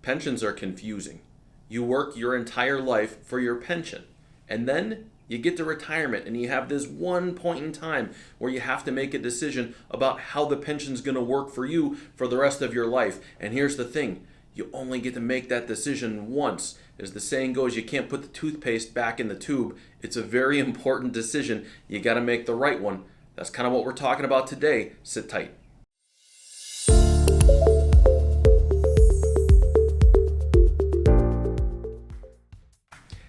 Pensions are confusing. You work your entire life for your pension, and then you get to retirement and you have this one point in time where you have to make a decision about how the pension's going to work for you for the rest of your life. And here's the thing, you only get to make that decision once. As the saying goes, you can't put the toothpaste back in the tube. It's a very important decision. You got to make the right one. That's kind of what we're talking about today. Sit tight.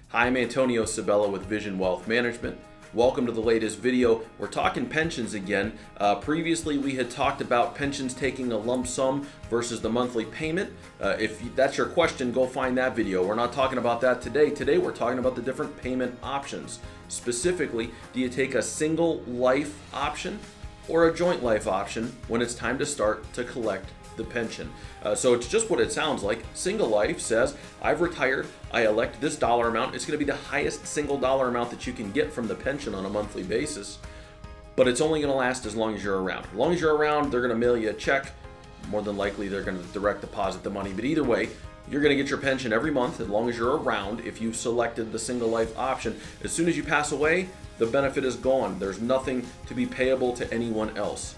Hi, I'm Antonio Cibella with Vision Wealth Management. Welcome to the latest video. We're talking pensions again. Previously, we had talked about pensions taking a lump sum versus the monthly payment. If that's your question, go find that video. We're not talking about that today. Today, we're talking about the different payment options. Specifically, do you take a single life option or a joint life option when it's time to start to collect the pension? So it's just what it sounds like. Single life says, I've retired, I elect this dollar amount. It's going to be the highest single dollar amount that you can get from the pension on a monthly basis, but it's only going to last as long as you're around. As long as you're around, they're going to mail you a check. More than likely, they're going to direct deposit the money, but either way, you're going to get your pension every month as long as you're around if you've selected the single life option. As soon as you pass away, the benefit is gone. There's nothing to be payable to anyone else.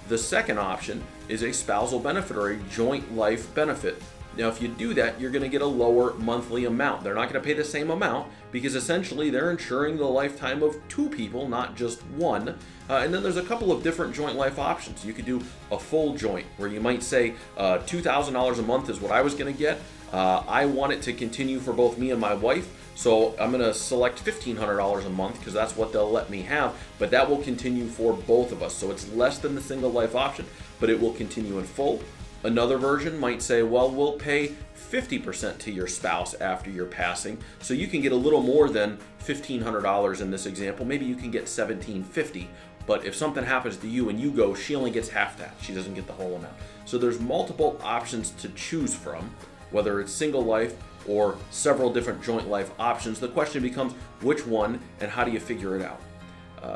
The second option is a spousal benefit or a joint life benefit. Now, if you do that, you're going to get a lower monthly amount. They're not going to pay the same amount because essentially they're insuring the lifetime of two people, not just one. And then there's a couple of different joint life options. You could do a full joint where you might say $2,000 a month is what I was going to get. I want it to continue for both me and my wife. So I'm going to select $1,500 a month because that's what they'll let me have, but that will continue for both of us. So it's less than the single life option, but it will continue in full. Another version might say, well, we'll pay 50% to your spouse after your passing. So you can get a little more than $1,500 in this example. Maybe you can get $1,750. But if something happens to you and you go, she only gets half that. She doesn't get the whole amount. So there's multiple options to choose from, whether it's single life or several different joint life options. The question becomes which one and how do you figure it out?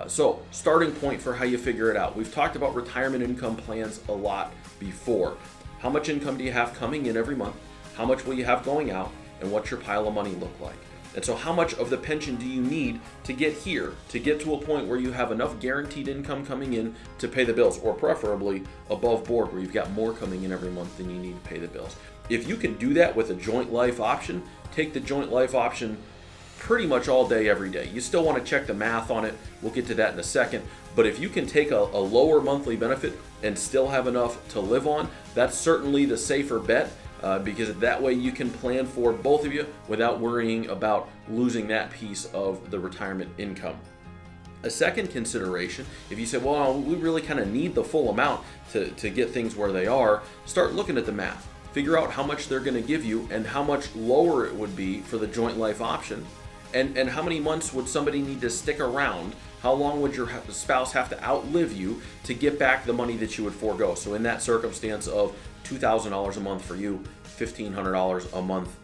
So starting point for how you figure it out. We've talked about retirement income plans a lot before. How much income do you have coming in every month? How much will you have going out? And what's your pile of money look like? And so how much of the pension do you need to get here, to get to a point where you have enough guaranteed income coming in to pay the bills, or preferably above board where you've got more coming in every month than you need to pay the bills? If you can do that with a joint life option, take the joint life option pretty much all day, every day. You still want to check the math on it. We'll get to that in a second. But if you can take a lower monthly benefit and still have enough to live on, that's certainly the safer bet. Because that way you can plan for both of you without worrying about losing that piece of the retirement income. A second consideration, if you say, well, we really kind of need the full amount to get things where they are, start looking at the math. Figure out how much they're going to give you and how much lower it would be for the joint life option. And how many months would somebody need to stick around? How long would your spouse have to outlive you to get back the money that you would forego? So in that circumstance of $2,000 a month for you, $1,500 a month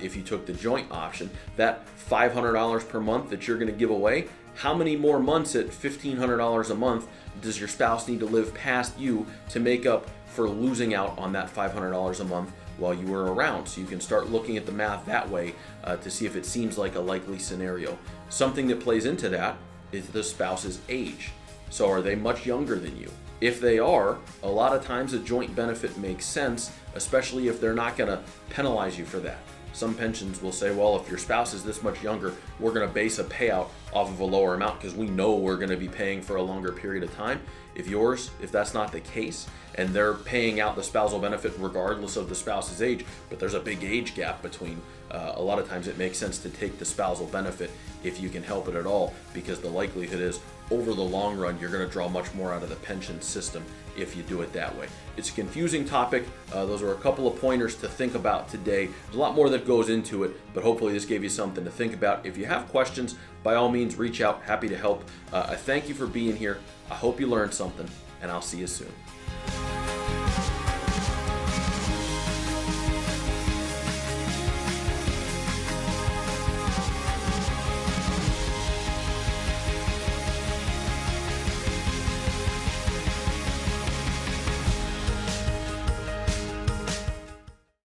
if you took the joint option, that $500 per month that you're going to give away, how many more months at $1,500 a month does your spouse need to live past you to make up for losing out on that $500 a month while you were around? So you can start looking at the math that way to see if it seems like a likely scenario. Something that plays into that is the spouse's age. So are they much younger than you? If they are, a lot of times a joint benefit makes sense, especially if they're not going to penalize you for that. Some pensions will say, well, if your spouse is this much younger, we're going to base a payout off of a lower amount because we know we're going to be paying for a longer period of time. If that's not the case, and they're paying out the spousal benefit regardless of the spouse's age, but there's a big age gap between, a lot of times it makes sense to take the spousal benefit if you can help it at all, because the likelihood is over the long run, you're going to draw much more out of the pension system if you do it that way. It's a confusing topic. Those are a couple of pointers to think about today. There's a lot more that goes into it, but hopefully this gave you something to think about. If you have questions, by all means, reach out. Happy to help. I thank you for being here. I hope you learned something, and I'll see you soon.